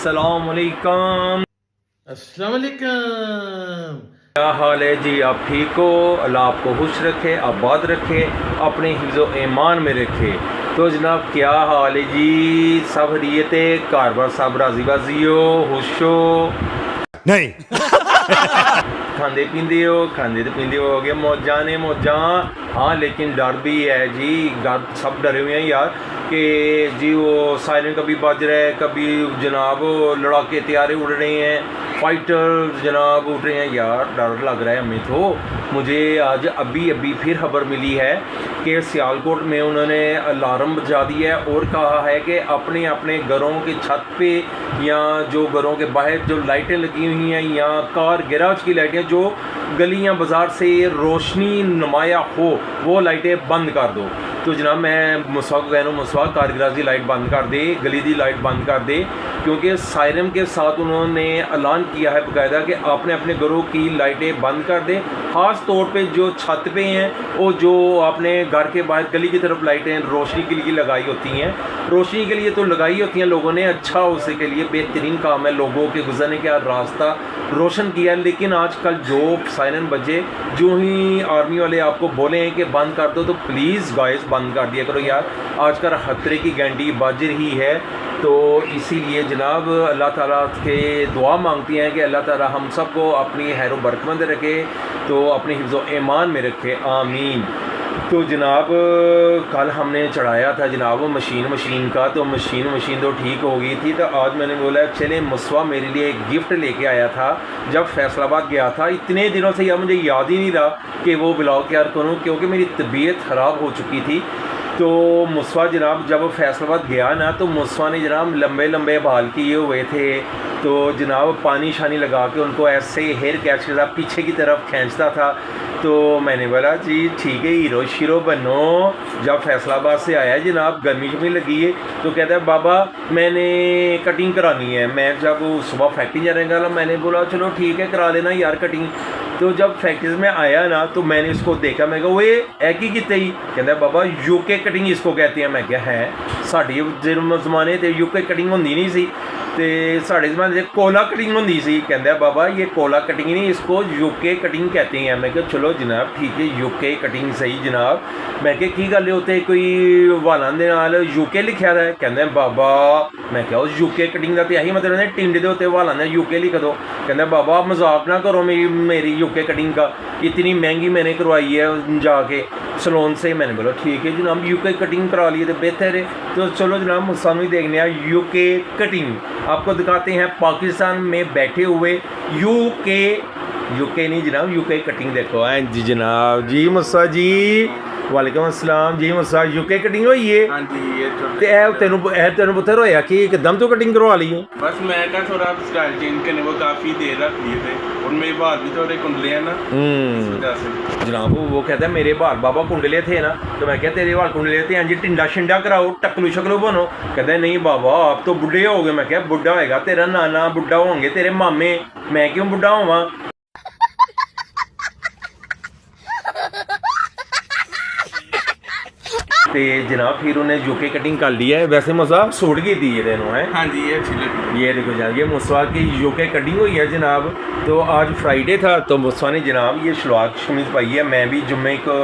अस्सलाम वालेकुम। अस्सलाम वालेकुम। क्या हाल है जी? आप ठीक हो? अल्लाह आपको खुश रखे, आबाद रखे, अपने हिफ्ज़ो ईमान में रखे। तो जनाब क्या हाल है जी? सब खैरियत है? घर बार सब राजी बाजी हो, खुश हो? नहीं खांदे पींदे हो, खांदे तो पींदे हो गए, मौजां ने मौजां। हाँ लेकिन डर भी है जी, डर सब डरे हुए हैं यार कि जी वो सायरन कभी बज रहा है, कभी जनाब लड़ाके तैयारे उड़ रहे हैं, फाइटर जनाब उड़ रहे हैं यार, डर लग रहा है हमें। तो मुझे आज अभी अभी फिर खबर मिली है कि सियालकोट में उन्होंने अलार्म बजा दिया है और कहा है कि अपने अपने घरों की छत पे या जो घरों के बाहर जो लाइटें लगी हुई हैं या कार गैराज की लाइटें जो गलियां बाज़ार से रोशनी नुमाया हो वो लाइटें बंद कर दो। तो जनाब मैं मुसवा को कह रहा हूँ, मुसवा कार गैराज की लाइट बंद कर दे, गली की लाइट बंद कर दे, क्योंकि सायरन के साथ उन्होंने ऐलान किया है बाकायदा कि आपने अपने घरों की लाइटें बंद कर दें। ख़ास तौर पे जो छत पे हैं वो जो आपने घर के बाहर गली की तरफ लाइटें रोशनी के लिए लगाई होती हैं, रोशनी के लिए तो लगाई होती हैं लोगों ने, अच्छा उसी के लिए बेहतरीन काम है, लोगों के गुजरने का रास्ता रोशन किया है। लेकिन आजकल जो सायरन बजे जो ही आर्मी वाले आपको बोले हैं कि बंद कर दो, तो प्लीज़ गाइस बंद कर दिया करो यार, आजकल खतरे की घंटी बज रही है। तो इसीलिए जनाब अल्लाह ताला के दुआ मांगती हैं कि अल्लाह ताला हम सब को अपनी खैर बरकत रखे, तो अपने हिफ्ज़ो ईमान में रखे, आमीन। तो जनाब कल हमने चढ़ाया था जनाब मशीन का, तो मशीन तो ठीक हो गई थी। तो आज मैंने बोला चले मुसवा मेरे लिए एक गिफ्ट लेके आया था जब फैसलाबाद गया था। इतने दिनों से यार मुझे याद ही नहीं रहा कि वो ब्लॉग तैयार करूँ, क्योंकि मेरी तबीयत ख़राब हो चुकी थी। तो मुसवा जनाब जब फैसलाबाद गया ना, तो मुसवा ने जनाब लंबे लंबे बाल किए हुए थे, तो जनाब पानी शानी लगा के उनको ऐसे हेयर कैच के साथ पीछे की तरफ खींचता था। तो मैंने बोला जी ठीक है, हीरो शीरो बनो। जब फैसलाबाद से आया जनाब, गर्मी शमी लगी है, तो कहता है बाबा मैंने कटिंग करानी है। मैं जब सुबह फैक्ट्री जाने का, मैंने बोला चलो ठीक है करा लेना यार कटिंग। तो जब फैक्ट्री में आया ना, तो मैंने इसको देखा, मैं कहा वो एक ही किते ही, कहता है बाबा यूके कटिंग इसको कहते हैं। मैं क्या है साढ़े जमाने ते यूके कटिंग होंदी नहीं सी, ते साढ़े जमाने कोला कटिंग होंदी सी। कहता है बाबा ये कोला कटिंग नहीं, इसको यूके कटिंग कहते हैं। मैं क्या चलो जनाब ठीक है यूके कटिंग सही जनाब। मैं क्या की गल उत्ते कोई वालां दे नाल यूके लिखा है? कहते हैं बाबा, मैं क्या उस यूके कटिंग का तो यही मतलब है टिंडे के उत्ते वालां ने यूके लिख दो। कहते हैं बाबा मजाक ना करो मेरी यूके कटिंग का, इतनी महंगी मैंने करवाई है जाके सलोन से। मैंने बोला ठीक है जनाब यूके कटिंग करा लिए तो बेहतर है। तो चलो जनाब सानू ही देखने यूके कटिंग आपको दिखाते हैं, पाकिस्तान में बैठे हुए यूके नहीं जनाब यूके कटिंग देखो। जी जनाब जी मुसा जी वालेकुम अस्सलाम जी मुसा यूके कटिंग होई है? हाँ जी ये ते तेन पुत्तर होया कि एकदम तो कटिंग करवा ली हो? बस मैं का थोड़ा स्टाइल चेंज करने को काफ़ी देर रख दिए थे और मेरे बाल भी थोड़े कुंडले हैं ना, इस वजह से। जनाब वो कहता है मेरे बाल बाबा कुंडले थे ना, तो मैं क्या तेरे बाल कुंडले थे? हाँ जी टिंडा शिंडा कराओ, टकलू शकलू बनो। कहते हैं नहीं बाबा आप तो बुढ़े हो गए। मैं क्या बुढ़ा होएगा तेरा नाना, बुढ़ा होंगे तेरे मामे, मैं क्यों बुढ़ा होवां? तो जनाब फिर उन्हें यूके कटिंग कर लिया है। वैसे मज़ा सूट की थी ये दोनों है। हाँ जी ये अच्छी लगी। ये देखो जनाब ये मुसवा की यूके कटिंग हुई है जनाब। तो आज फ्राइडे था, तो मुसवा ने जनाब ये शलवार कमीज़ पाई है। मैं भी जुम्मे को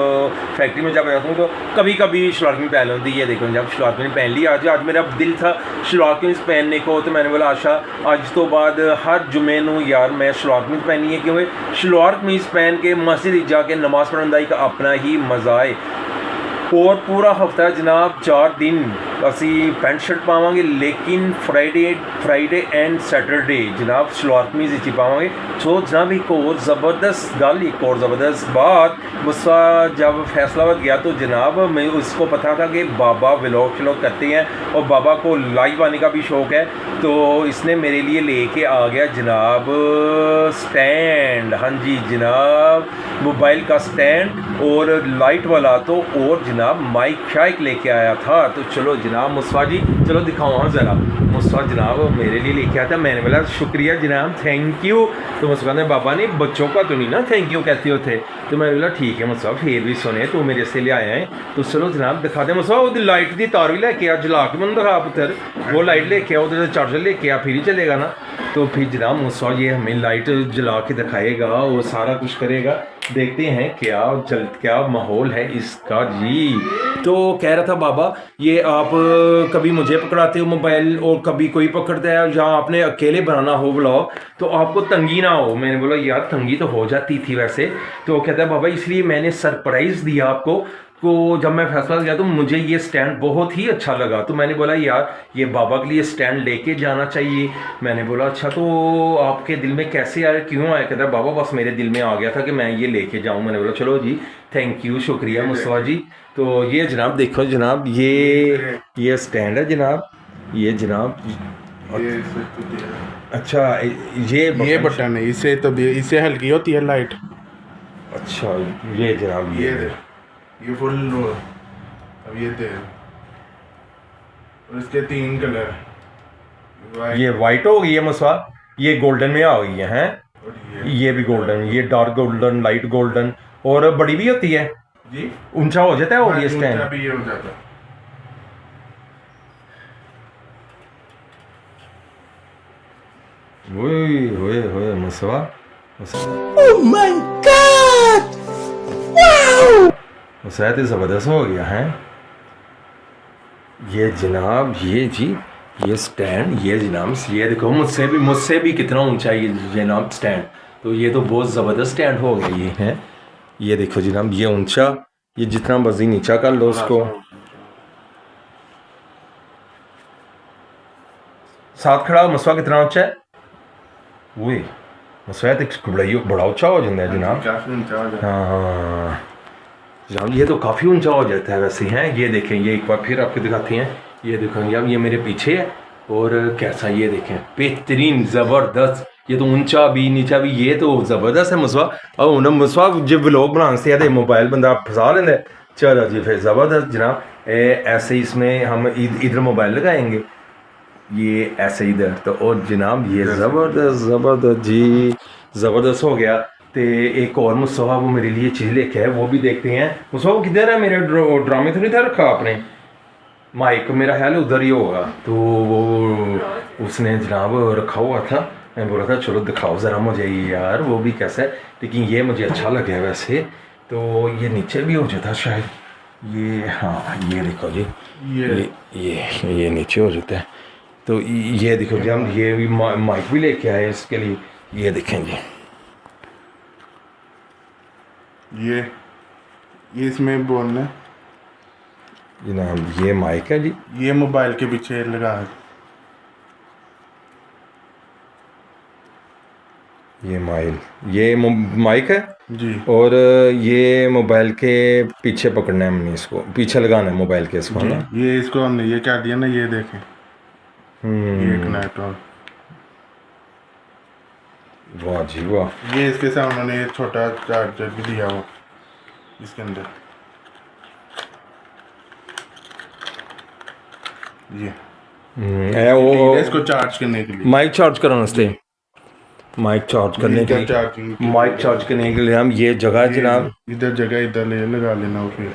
फैक्ट्री में जब जाता हूँ तो कभी कभी शलवार कमीज़ पहन होती है। देखो जब शलवार कमीज़ पहन ली, आज मेरा दिल था शलवार कमीज़ पहनने को, तो मैंने बोला आशा आज तो बाद हर जुम्मे नू यार मैं शलवार कमीज़ पहनी है, क्योंकि शलवार कमीज़ पहन के मस्जिद जाके नमाज़ पढ़ने का एक अपना ही मज़ा है। और पूरा हफ्ता जनाब 4 दिन असी पैंट शर्ट पावांगे, लेकिन फ्राइडे एंड सैटरडे जनाब सलवार कमीज़ ही पावांगे। सो जनाब एक और ज़बरदस्त गल, एक और ज़बरदस्त बात, मुसवा जब फैसलाबाद गया तो जनाब मैं उसको पता था कि बाबा व्लॉग शलॉग करते हैं और बाबा को लाइव आने का भी शौक़ है, तो इसने मेरे लिए लेके आ गया जनाब स्टैंड। हाँ जी जनाब मोबाइल का स्टैंड और लाइट वाला, तो और जनाब माइक शाइक लेके आया था। तो चलो जनाब मुस्तफ़ा जी, चलो दिखाओ हाँ ज़रा। मुस्तफ़ा जनाब मेरे लिए लेके आया था, मैंने बोला शुक्रिया जनाब, थैंक यू। तो मुस्तफ़ा ने बाबा ने बच्चों का तो नहीं ना थैंक यू कहते होते। तो मैंने बोला ठीक है मुस्तफ़ा, फिर भी सुने तो मेरे से ले आए हैं, तो चलो जनाब दिखा दे। मुस्तफ़ा वो लाइट की तार भी लेके आ, जला के मैंने दिखा पुत्र, वो लाइट लेके आओ, उधर चार्जर लेके आ, फिर ही चलेगा ना। तो फिर जनाब मुस्तफ़ा ये हमें लाइट जला के दिखाएगा, वो सारा कुछ करेगा, देखते हैं क्या माहौल है इसका जी। तो कह रहा था बाबा ये आप कभी मुझे पकड़ाते हो मोबाइल और कभी कोई पकड़ता है, जहाँ आपने अकेले बनाना हो व्लॉग तो आपको तंगी ना हो। मैंने बोला यार तंगी तो हो जाती थी वैसे। तो कहता है बाबा इसलिए मैंने सरप्राइज़ दिया आपको। तो जब मैं फैसला किया तो मुझे ये स्टैंड बहुत ही अच्छा लगा, तो मैंने बोला यार ये बाबा के लिए स्टैंड लेके जाना चाहिए। मैंने बोला अच्छा तो आपके दिल में कैसे आया, क्यों आया? कहता बाबा बस मेरे दिल में आ गया था कि मैं ये लेके जाऊं। मैंने बोला चलो जी थैंक यू, शुक्रिया मुस्तफ़ा जी। तो ये जनाब देखो जनाब ये स्टैंड है जनाब, ये जनाब अच्छा ये बटन है, इससे हल्की होती है लाइट। अच्छा ये जनाब ये फुल लो, अब ये दे, और इसके 3 कलर, ये वाइट हो गई है मुस्तफ़ा, ये गोल्डन में आ गई है हैं, और ये भी गोल्डन, ये डार्क गोल्डन, लाइट गोल्डन, और बड़ी भी होती है जी, ऊंचा हो जाता है। और ये स्टैंड भी ये हो जाता है। ओए Mustafa, Oh my God! Wow! Mustafa तो ज़बरदस्त हो गया है ये जनाब। ये जी ये स्टैंड, ये जनाब ये देखो मुझसे भी कितना ऊंचा है ये जनाब स्टैंड। तो ये तो बहुत ज़बरदस्त स्टैंड हो गया ये है। ये देखो जनाब ये ऊंचा, ये जितना मर्जी नीचा कर लो उसको। साथ खड़ा मुस्तफ़ा कितना ऊंचा है? वही मुस्तफ़ा तो बड़ा ऊंचा हो जाता है जनाब। काफी ऊंचा हो जाता है। हाँ जनाब ये तो काफ़ी ऊंचा हो जाता है वैसे हैं। ये देखें, ये एक बार फिर आपको दिखाते हैं, ये देखो अब ये मेरे पीछे है और कैसा, ये देखें बेहतरीन ज़बरदस्त। ये तो ऊंचा भी नीचा भी, ये तो ज़बरदस्त है मुस्तफ़ा। और उन्हें मुस्तफ़ा जब व्लॉग बनाने से याद मोबाइल बंदा फंसा लेंदा है। चलो जी फिर ज़बरदस्त जनाब। ऐसे इसमें हम इधर मोबाइल लगाएंगे, ये ऐसे इधर तो, और जनाब ये ज़बरदस्त जी, ज़बरदस्त हो गया। तो एक और मुस्तफ़ा वो मेरे लिए चीज़ लेके है, वो भी देखते हैं। मुस्तफ़ा वो किधर है? मेरे ड्रामे तो नहीं था रखा आपने माइक, मेरा ख्याल उधर ही होगा। तो वो उसने जनाब रखा हुआ था, मैं बोला था चलो दिखाओ ज़रा मुझे यार वो भी कैसा है, लेकिन ये मुझे अच्छा लगा वैसे। तो ये नीचे भी हो जाता शायद, ये हाँ ये देखो जी ये नीचे हो जाता है। तो ये देखो जी हम ये भी माइक भी लेके आए इसके लिए, ये देखें जी ये इसमें बोलना है जनाब, ये माइक है जी, ये मोबाइल के पीछे लगा है। ये माइक है जी, और ये मोबाइल के पीछे पकड़ना है हमने, इसको पीछे लगाना है मोबाइल के इसको ना। ये इसको हमने ये क्या दिया ना, ये देखें ये कनेक्ट और वाह जी वाह। ये इसके साथ उन्होंने एक छोटा चार्जर भी दिया हुआ इसके अंदर, ये वो इसको चार्ज करने के लिए, माइक चार्ज कराने माइक चार्ज करने के लिए, माइक चार्ज करने के लिए हम ये जगह जनाब इधर जगह इधर लगा लेना फिर।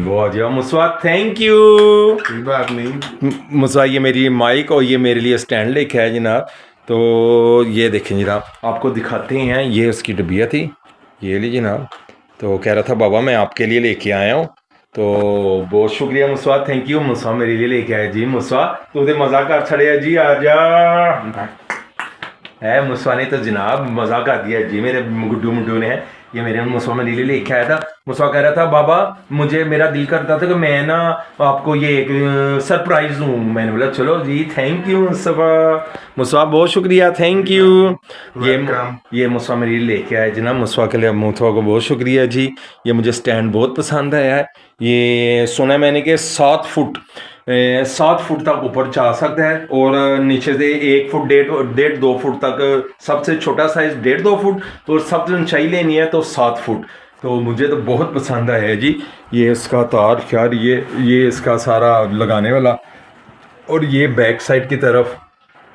वाह जी मुस्तफ़ा थैंक यू। कोई बात नहीं मुस्तफ़ा ये मेरी माइक और ये मेरे लिए स्टैंड लेके है जनाब। तो ये देखें जनाब आपको दिखाते हैं, ये उसकी डबिया थी, ये ली जनाब। तो कह रहा था बाबा मैं आपके लिए लेके आया हूँ। तो बहुत शुक्रिया मुस्तफ़ा, थैंक यू। मुस्तफ़ा मेरे लिए लेके आए जी। मुस्तफ़ा तू तो मज़ा कर छड़े जी, आ जा है। मुस्तफ़ा ने तो जनाब मज़ा कर दिया जी, मेरे गुड्डू ने है ये मेरे मुस्तफ़ा मेरे लिए लेके आया था। मुस्तफ़ा कह रहा था बाबा मुझे मेरा दिल करता था कि मैं ना आपको ये एक सरप्राइज़ दूँ। मैंने बोला चलो जी थैंक यू मुस्तफ़ा बहुत शुक्रिया, थैंक यू। ये मुस्तफ़ा मेरे लिए लेके आए जनाब। मुस्तफ़ा के लिए मुस्तफ़ा को बहुत शुक्रिया जी। ये मुझे स्टैंड बहुत पसंद आया है। ये सुना है मैंने कि 7 फुट तक ऊपर जा सकता है और नीचे से 1 फुट 1.5 2 फुट तक, सबसे छोटा साइज 1.5 2 फुट और सबसे ऊंचाई लेनी है तो 7 फुट। तो मुझे तो बहुत पसंद आया जी। ये इसका तार यार, ये इसका सारा लगाने वाला, और ये बैक साइड की तरफ,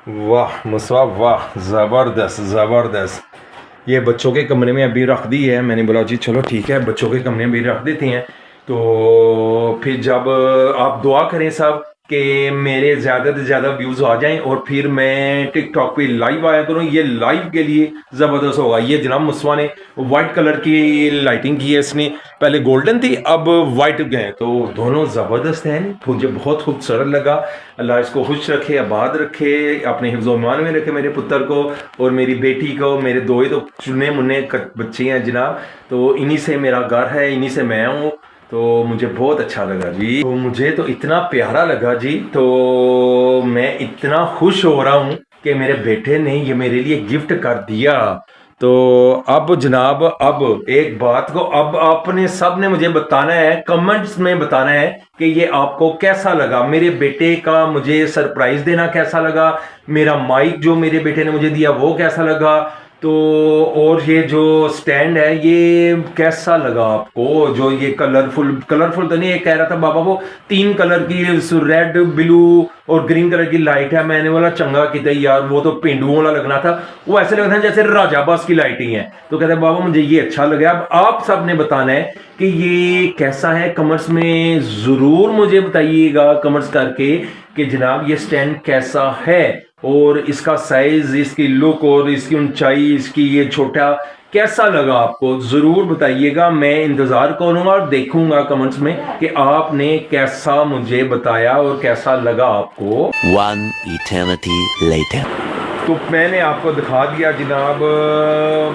वाह मुसवा वाह, ज़बरदस्त ज़बरदस्त। ये बच्चों के कमरे में अभी रख दी है, मैंने बोला जी चलो ठीक है बच्चों के कमरे में भी रख देते हैं। तो फिर जब आप दुआ करें सब कि मेरे ज़्यादा से ज़्यादा व्यूज़ आ जाएं और फिर मैं टिकटॉक पे लाइव आया करूं। ये लाइव के लिए ज़बरदस्त होगा। ये जनाब मुस्वा ने वाइट कलर की लाइटिंग की है, इसने पहले गोल्डन थी अब वाइट गए, तो दोनों ज़बरदस्त हैं, मुझे बहुत खूबसूरत लगा। अल्लाह इसको खुश रखे, आबाद रखे, अपने हिफ्ज़-ओ-ईमान में रखे मेरे पुत्र को और मेरी बेटी को। मेरे दो ही तो चुने मुन्ने बच्चे हैं जनाब, तो इन्हीं से मेरा घर है, इन्हीं से मैं हूँ। तो मुझे बहुत अच्छा लगा जी, तो मुझे तो इतना प्यारा लगा जी, तो मैं इतना खुश हो रहा हूँ कि मेरे बेटे ने ये मेरे लिए गिफ्ट कर दिया। तो अब जनाब, अब एक बात को अब आपने सब ने मुझे बताना है, कमेंट्स में बताना है कि ये आपको कैसा लगा, मेरे बेटे का मुझे सरप्राइज देना कैसा लगा, मेरा माइक जो मेरे बेटे ने मुझे दिया वो कैसा लगा, तो और ये जो स्टैंड है ये कैसा लगा आपको, जो ये कलरफुल तो नहीं, ये कह रहा था बाबा वो 3 कलर की रेड ब्लू और ग्रीन कलर की लाइट है। मैंने बोला चंगा कितना यार, वो तो पेंडुओं वाला लगना था, वो ऐसे लगता था जैसे राजाबास की लाइटिंग है। तो कहते बाबा मुझे ये अच्छा लगा। अब आप सब ने बताना है कि ये कैसा है, कमेंट्स में ज़रूर मुझे बताइएगा कमेंट्स करके कि जनाब ये स्टैंड कैसा है और इसका साइज, इसकी लुक और इसकी ऊंचाई, इसकी ये छोटा कैसा लगा आपको, ज़रूर बताइएगा। मैं इंतज़ार करूँगा और देखूँगा कमेंट्स में कि आपने कैसा मुझे बताया और कैसा लगा आपको। One eternity later. तो मैंने आपको दिखा दिया जनाब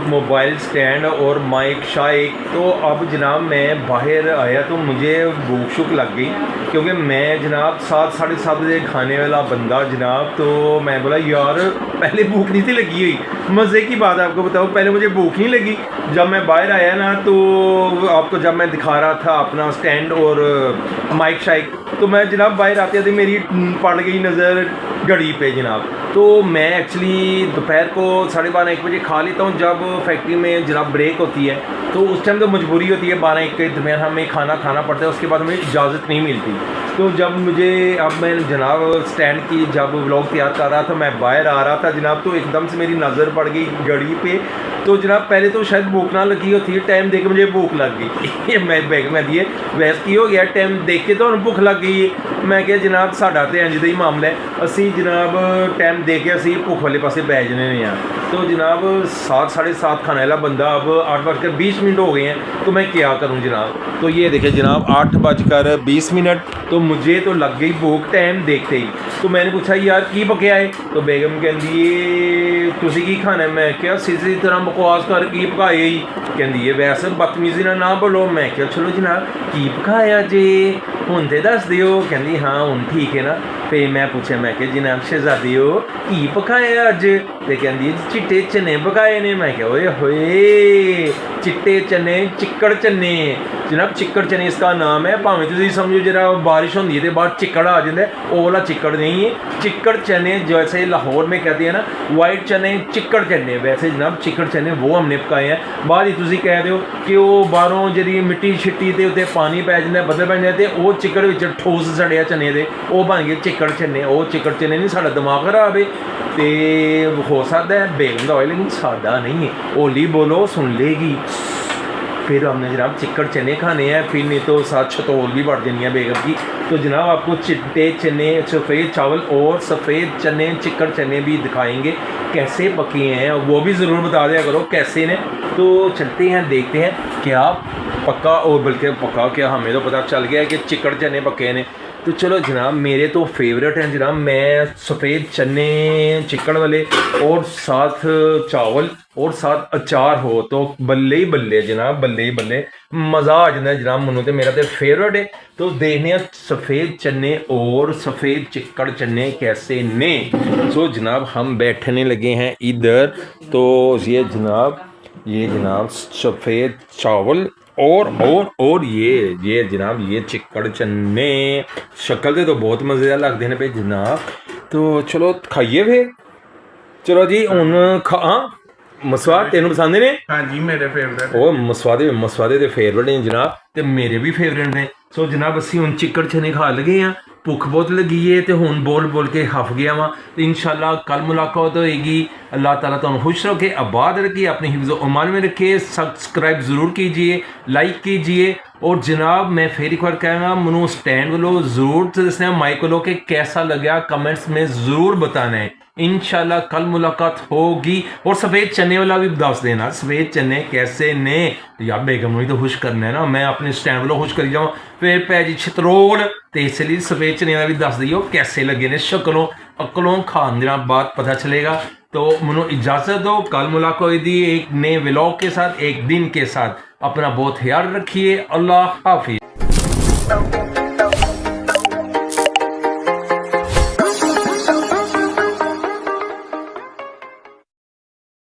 मोबाइल स्टैंड और माइक शाइक। तो अब जनाब मैं बाहर आया तो मुझे भूख शुक लग गई, क्योंकि मैं जनाब 7 साढ़े 7 बजे खाने वाला बंदा जनाब। तो मैं बोला यार पहले भूख नहीं थी लगी हुई, मज़े की बात आपको बताऊँ, पहले मुझे भूख नहीं लगी। जब मैं बाहर आया ना तो आपको जब मैं दिखा रहा था अपना स्टैंड और माइक शाइक, तो मैं जनाब बाहर आते आते मेरी पड़ गई नज़र घड़ी पे जनाब। तो मैं एक्चुअली दोपहर को 12:30-1 बजे खा लेता हूँ, जब फैक्ट्री में जनाब ब्रेक होती है तो उस टाइम तो मजबूरी होती है 12-1 के दरमियान हमें खाना खाना पड़ता है, उसके बाद हमें इजाज़त नहीं मिलती। तो जब मुझे अब मैं जनाब स्टैंड की जब व्लॉग तैयार कर रहा था, मैं बाहर आ रहा था जनाब, तो एकदम से मेरी नज़र पड़ गई घड़ी पे। तो जनाब पहले तो शायद भूख ना लगी होती, टाइम देख के मुझे भूख लग गई। मैं बैग में दिए वैसे की हो गया, टाइम देख के तो भूख लग गई। मैं क्या जनाब साढ़ा तो इंज ही मामला है, असी जनाब टाइम दे के असी भुख वाले पासे पै जाने हैं। तो जनाब 7 साढ़े 7 खाने वाला बंदा अब 8:20 हो गए हैं, तो मैं क्या करूं जनाब। तो ये देखिए जनाब 8:20, तो मुझे तो लग गई भूख टाइम देखते ही। तो मैंने पूछा यार की पकया है, तो बेगम कहती तुसी की खाना है। मैं क्या सीधी तरह बकवास कर की पकाए ही, कहती है वैसे बदतमीजी ना बोलो। मैं क्या चलो जनाब की पकाया जे हुण ते दस दिओ, कहती हाँ हुण ठीक है ना। फिर मैं पूछा मैं क्या जनाब शहजादी हो की पकाया अज, तो कहती चिट्टे चने पकाए ने। मैं क्या ओए होए चिट्टे चने चिक्कड़ चने जनाब, चिक्कड़ चने इसका नाम है। भावें तुम समझो जरा बारिश होती है तो बाहर चिक्कड़ आ जाता है, वो वाला चिक्कड़ नहीं है। चिक्कड़ चने जैसे लाहौर में कहते हैं ना वाइट चने चिक्कड़ चने, वैसे जनाब चिक्कड़ चने वो हमने पकाए हैं। बाद ही तुम कह दो कि वो बाहरों जी मिट्टी शिट्टी के उत्ते पानी पै जाता बदल बन जाते, वो चिक्कड़ विच ठोस सड़िया चने दे वो बन गए चिक्कड़ चने। वो चिक्कड़ चने नहीं, साਡਾ दिमाग खराब है तो हो सकता है बेगम का होए, लेकिन सादा नहीं है। होली बोलो सुन लेगी। फिर हमने जनाब चिक्कड़ चने खाने हैं, फिर नहीं तो साथ छतौल भी बढ़ जानी है बेगम की। तो जनाब आपको चिट्टे चने सफ़ेद चावल और सफ़ेद चने चिक्कड़ चने भी दिखाएंगे कैसे पके हैं, वो भी ज़रूर बता दिया करो कैसे ने। तो चलते हैं देखते हैं क्या पक्का, और बल्कि पक्का क्या हमें तो पता चल गया है कि चिक्कड़ चने पके ने। तो चलो जनाब मेरे तो फेवरेट हैं जनाब, मैं सफ़ेद चने चिक्कड़ वाले और साथ चावल और साथ अचार हो तो बल्ले ही बल्ले जनाब, बल्ले ही बल्ले मज़ा आ जाता है जनाब। मनु तो मेरा तो फेवरेट है। तो देखने सफ़ेद चने और सफ़ेद चिक्कड़ चने कैसे ने। सो जनाब हम बैठने लगे हैं इधर। तो ये जनाब सफ़ेद चावल और ये जनाब ये चिक्कड़ चने शक्ल से तो बहुत मज़ेदार लगते हैं पे जनाब। तो चलो खाइए फिर, चलो जी हूँ हाँ ਮਸਵਾ ਤੈਨੂੰ ਪਸੰਦ ਨੇ? हाँ जी मेरे फेवरेट ਉਹ ਮਸਵਾਦੇ ਦੇ ਫੇਵਰਟ ਨੇ ਜਨਾਬ ਤੇ ਮੇਰੇ ਵੀ ਫੇਵਰਟ ਨੇ। ਸੋ ਜਨਾਬ ਅਸੀਂ ਹੁਣ ਚਿੱਕੜ ਚਨੇ ਖਾ ਲਗੇ ਆ, ਭੁੱਖ ਬਹੁਤ ਲੱਗੀ ਏ ਤੇ ਹੁਣ ਬੋਲ ਕੇ ਹਫ ਗਿਆ ਵਾਂ ਤੇ ਇਨਸ਼ਾਅੱਲਾ ਕੱਲ ਮੁਲਾਕਾਤ ਹੋਏਗੀ। अल्लाह ताला तुम खुश रखे, आबाद रखिए, अपनी हिफ्ज़ उमान में रखिए। सब्सक्राइब ज़रूर कीजिए, लाइक कीजिए। और जनाब मैं फिर एक बार कहूँगा मनु स्टैंड वालों ज़रूर दसना माइक वालों के कैसा लगा, कमेंट्स में ज़रूर बताना है। इंशाल्लाह कल मुलाकात होगी। और सफ़ेद चने वाला भी दस देना, सफ़ेद चने कैसे ने यार बेगम तो खुश करना है ना, मैं अपने स्टैंड वालों खुश करी जाऊँ फिर पै जी छतरोड़। तो इसलिए सफ़ेद चने का भी दस दियो कैसे लगे ने, शक्लों अकलों खान दिन बाद पता चलेगा। तो मनो इजाज़त दो, कल मुलाकात होगी एक नए व्लॉग के साथ, एक दिन के साथ। अपना बहुत ख्याल रखिए। अल्लाह हाफिज़।